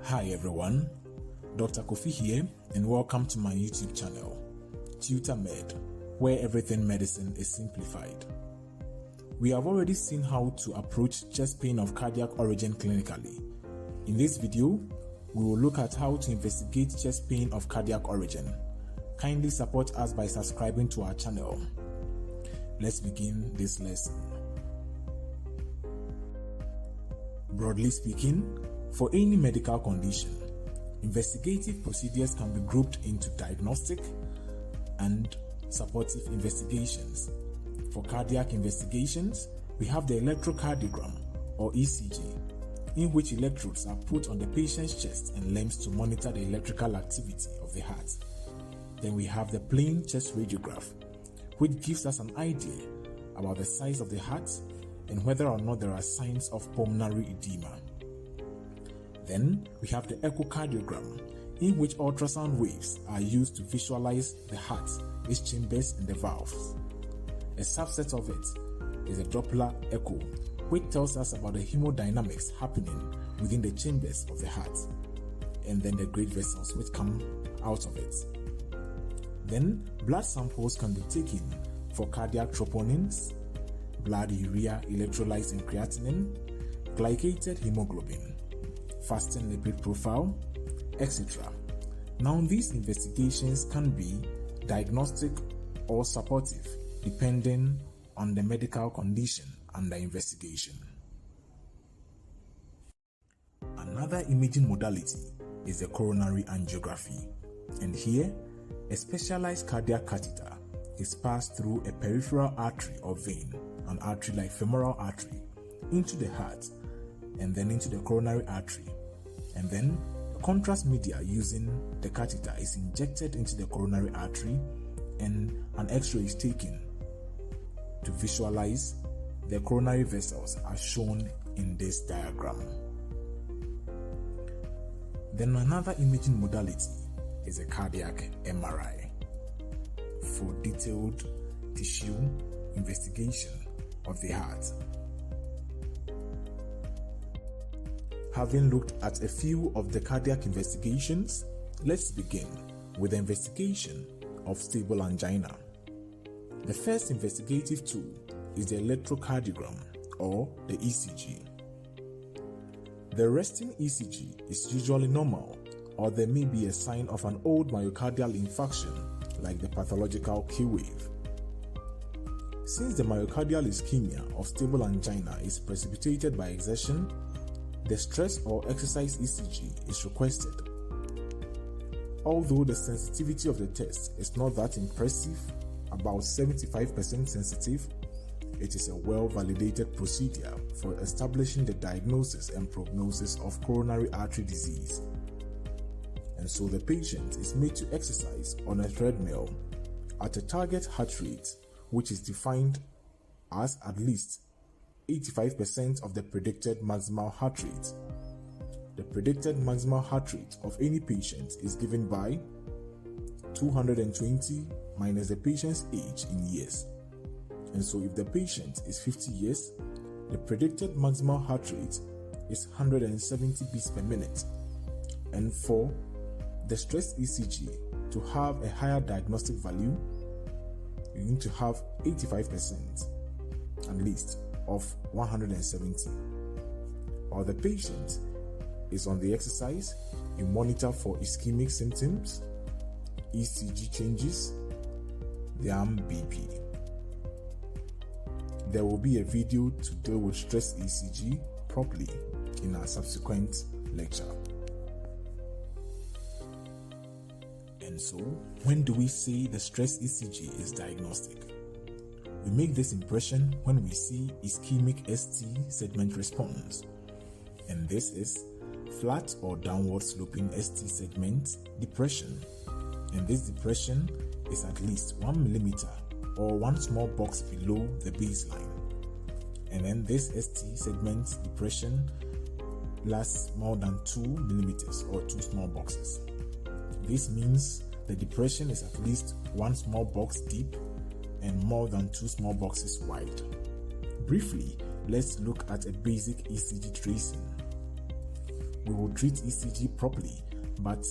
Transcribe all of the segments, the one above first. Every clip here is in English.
Hi everyone, Dr. Kofi here and welcome to my YouTube channel, TutorMed, where everything medicine is simplified. We have already seen how to approach chest pain of cardiac origin clinically. In this video, we will look at how to investigate chest pain of cardiac origin. Kindly support us by subscribing to our channel. Let's begin this lesson. Broadly speaking, for any medical condition, investigative procedures can be grouped into diagnostic and supportive investigations. For cardiac investigations, we have the electrocardiogram or ECG, in which electrodes are put on the patient's chest and limbs to monitor the electrical activity of the heart. Then we have the plain chest radiograph, which gives us an idea about the size of the heart and whether or not there are signs of pulmonary edema. Then we have the echocardiogram, in which ultrasound waves are used to visualize the heart, its chambers and the valves. A subset of it is a Doppler echo, which tells us about the hemodynamics happening within the chambers of the heart, and then the great vessels which come out of it. Then blood samples can be taken for cardiac troponins, blood urea electrolytes and creatinine, glycated hemoglobin, fasting lipid profile, etc. Now these investigations can be diagnostic or supportive depending on the medical condition under investigation. Another imaging modality is the coronary angiography, and here a specialized cardiac catheter is passed through a peripheral artery or vein, an artery like femoral artery, into the heart and then into the coronary artery, and then the contrast media using the catheter is injected into the coronary artery and an X-ray is taken to visualize the coronary vessels as shown in this diagram. Then another imaging modality is a cardiac MRI for detailed tissue investigation of the heart. Having looked at a few of the cardiac investigations, let's begin with the investigation of stable angina. The first investigative tool is the electrocardiogram or the ECG. The resting ECG is usually normal, or there may be a sign of an old myocardial infarction like the pathological K wave. Since the myocardial ischemia of stable angina is precipitated by exertion, the stress or exercise ECG is requested. Although the sensitivity of the test is not that impressive, about 75% sensitive, it is a well-validated procedure for establishing the diagnosis and prognosis of coronary artery disease. And so the patient is made to exercise on a treadmill at a target heart rate, which is defined as at least 85% of the predicted maximal heart rate. The predicted maximal heart rate of any patient is given by 220 minus the patient's age in years. And so if the patient is 50 years, the predicted maximal heart rate is 170 beats per minute. And for the stress ECG to have a higher diagnostic value, you need to have 85% at least of 170. While the patient is on the exercise, you monitor for ischemic symptoms, ECG changes, the arm BP. There will be a video to deal with stress ECG properly in our subsequent lecture. And so, when do we say the stress ECG is diagnostic? We make this impression when we see ischemic ST segment response, and this is flat or downward sloping ST segment depression, and this depression is at least 1 millimeter or one small box below the baseline, and then this ST segment depression lasts more than 2 millimeters or 2 small boxes. This means the depression is at least 1 small box deep and more than 2 small boxes wide. Briefly, let's look at a basic ECG tracing. we will treat ECG properly, but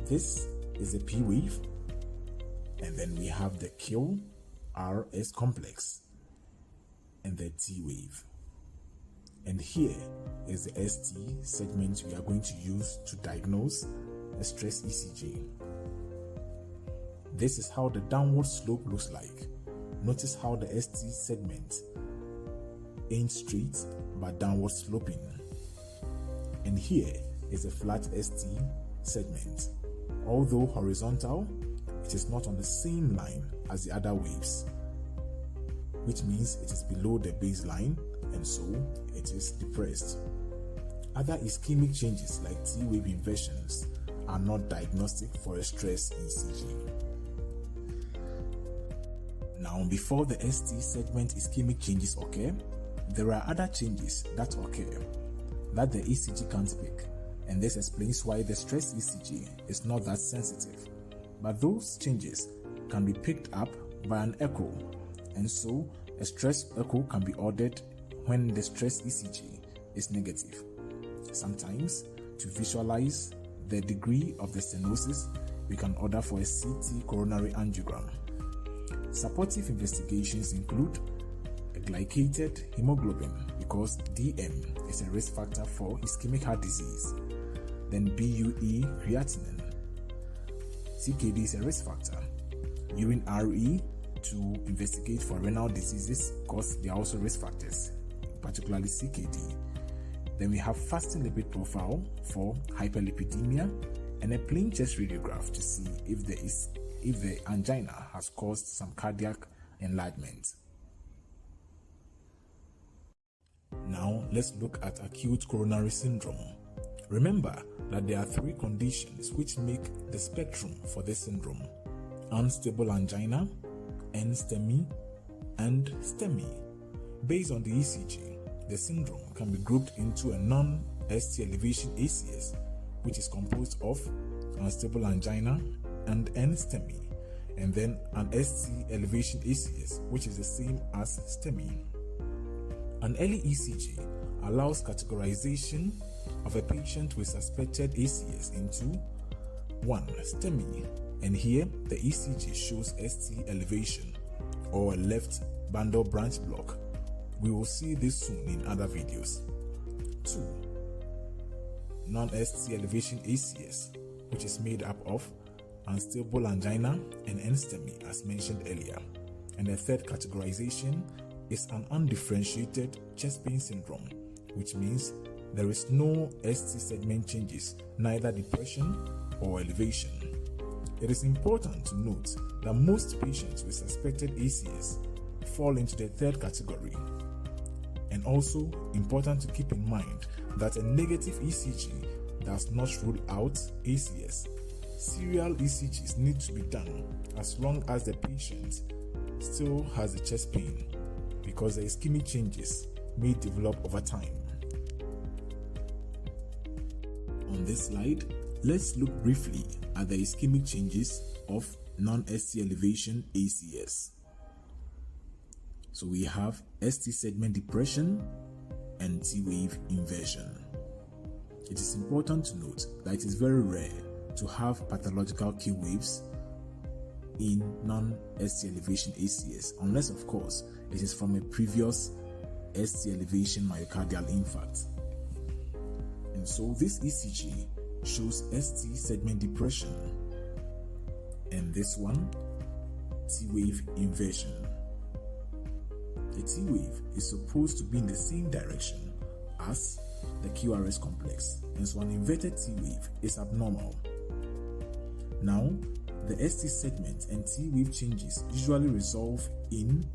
this is a P wave, and then we have the QRS complex and the T wave. And here is the ST segment we are going to use to diagnose a stress ECG. This is how the downward slope looks like. Notice how the ST segment ain't straight but downward sloping. And here is a flat ST segment. Although horizontal, it is not on the same line as the other waves, which means it is below the baseline and so it is depressed. Other ischemic changes like T wave inversions are not diagnostic for a stress ECG. Now, before the ST segment ischemic changes occur, there are other changes that occur that the ECG can't pick, and this explains why the stress ECG is not that sensitive. But those changes can be picked up by an echo, and so a stress echo can be ordered when the stress ECG is negative. Sometimes, to visualize the degree of the stenosis, we can order for a CT coronary angiogram. Supportive investigations include a glycated hemoglobin, because DM is a risk factor for ischemic heart disease. Then BUE creatinine. CKD is a risk factor. Urine RE to investigate for renal diseases, because they are also risk factors, particularly CKD. Then we have fasting lipid profile for hyperlipidemia, and a plain chest radiograph to see if the angina has caused some cardiac enlargement. Now let's look at acute coronary syndrome. Remember that there are three conditions which make the spectrum for this syndrome: unstable angina, NSTE-ACS, and STEMI. Based on the ECG, the syndrome can be grouped into a non-ST elevation ACS, which is composed of unstable angina and NSTEMI, and then an ST elevation ACS, which is the same as STEMI. An early ECG allows categorization of a patient with suspected ACS into 1. STEMI, and here the ECG shows ST elevation or a left bundle branch block. We will see this soon in other videos. 2. Non-ST elevation ACS, which is made up of unstable angina and NSTEMI as mentioned earlier. And the third categorization is an undifferentiated chest pain syndrome, which means there is no ST segment changes, neither depression or elevation. It is important to note that most patients with suspected ACS fall into the third category. And also important to keep in mind that a negative ECG does not rule out ACS. Serial ECGs need to be done as long as the patient still has the chest pain, because the ischemic changes may develop over time. On this slide, let's look briefly at the ischemic changes of non-ST elevation ACS. So we have ST segment depression and T wave inversion. It is important to note that it is very rare to have pathological Q waves in non-ST elevation ACS, unless of course it is from a previous ST elevation myocardial infarct. And so this ECG shows ST segment depression, and this one T wave inversion. The T wave is supposed to be in the same direction as the QRS complex, and so an inverted T wave is abnormal. Now, the ST segment and T wave changes usually resolve in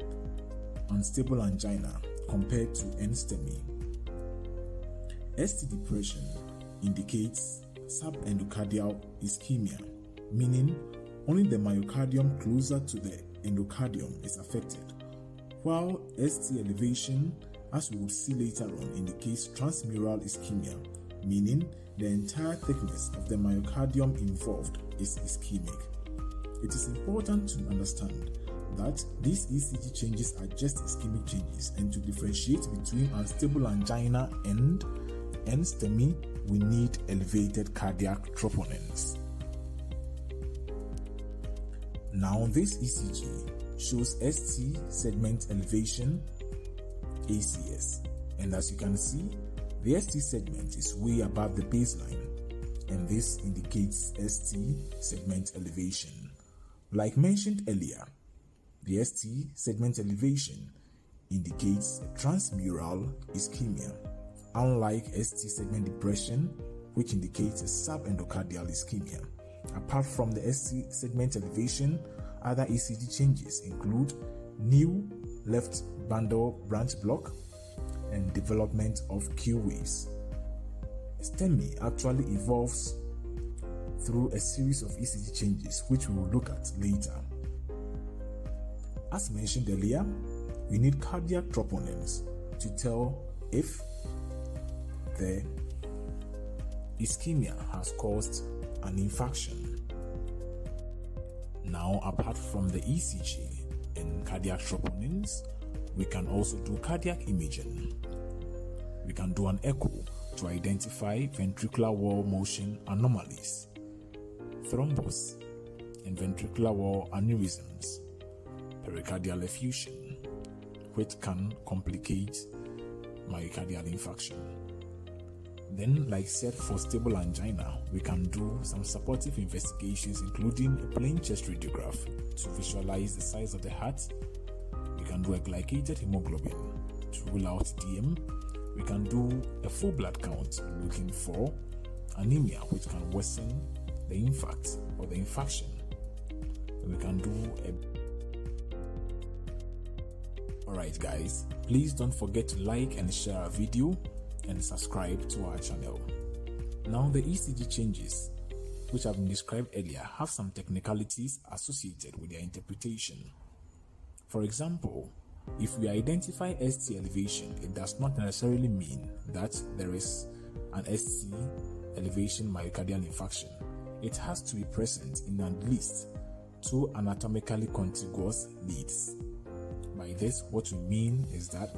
unstable angina compared to NSTEMI. ST depression indicates subendocardial ischemia, meaning only the myocardium closer to the endocardium is affected, while ST elevation, as we will see later on, indicates transmural ischemia, meaning the entire thickness of the myocardium involved is ischemic. It is important to understand that these ECG changes are just ischemic changes, and to differentiate between unstable angina and NSTEMI, we need elevated cardiac troponins. Now this ECG shows ST segment elevation ACS, and as you can see, the ST segment is way above the baseline, and this indicates ST segment elevation. Like mentioned earlier, the ST segment elevation indicates a transmural ischemia, unlike ST segment depression, which indicates a subendocardial ischemia. Apart from the ST segment elevation, other ECG changes include new left bundle branch block and development of Q waves. STEMI actually evolves through a series of ECG changes, which we will look at later. As mentioned earlier, we need cardiac troponins to tell if the ischemia has caused an infarction. Now, apart from the ECG and cardiac troponins, we can also do cardiac imaging. We can do an echo to identify ventricular wall motion anomalies, thrombus and ventricular wall aneurysms, pericardial effusion, which can complicate myocardial infarction. Then, like said, for stable angina, we can do some supportive investigations, including a plain chest radiograph to visualize the size of the heart. We can do a glycated hemoglobin to rule out DM. We can do a full blood count looking for anemia, which can worsen the infarct or the infarction. We can do Alright guys, please don't forget to like and share our video and subscribe to our channel. Now the ECG changes, which have been described earlier, have some technicalities associated with their interpretation. For example, if we identify ST elevation, it does not necessarily mean that there is an ST elevation myocardial infarction. It has to be present in at least 2 anatomically contiguous leads. By this, what we mean is that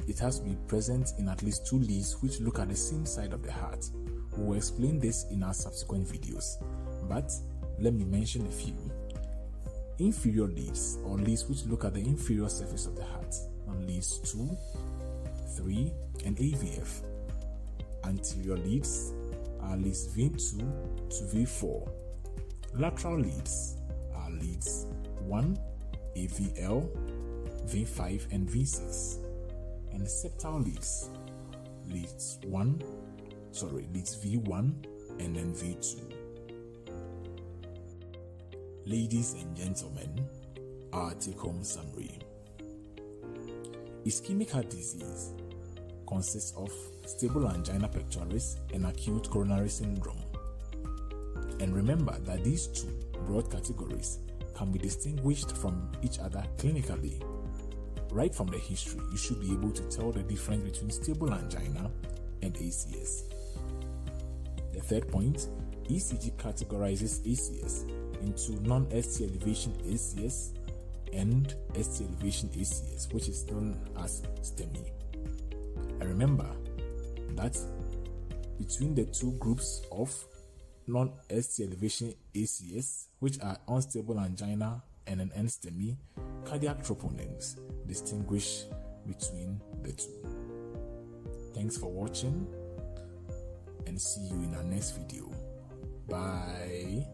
it has to be present in at least 2 leads which look at the same side of the heart. We will explain this in our subsequent videos, but let me mention a few. Inferior leads, or leads which look at the inferior surface of the heart, on leads 2, 3, and AVF. Anterior leads are leads V2 to V4. Lateral leads are leads 1, AVL, V5, and V6. And septal leads, leads V1 and then V2. Ladies and gentlemen, our take-home summary. Ischemic heart disease consists of stable angina pectoris and acute coronary syndrome. And remember that these 2 broad categories can be distinguished from each other clinically. Right from the history, you should be able to tell the difference between stable angina and ACS. The third point, ECG categorizes ACS into non-ST elevation ACS and ST elevation ACS, which is known as STEMI. And remember that between the 2 groups of non-ST elevation ACS, which are unstable angina and an NSTE-ACS, cardiac troponins distinguish between the 2. Thanks for watching, and see you in our next video. Bye.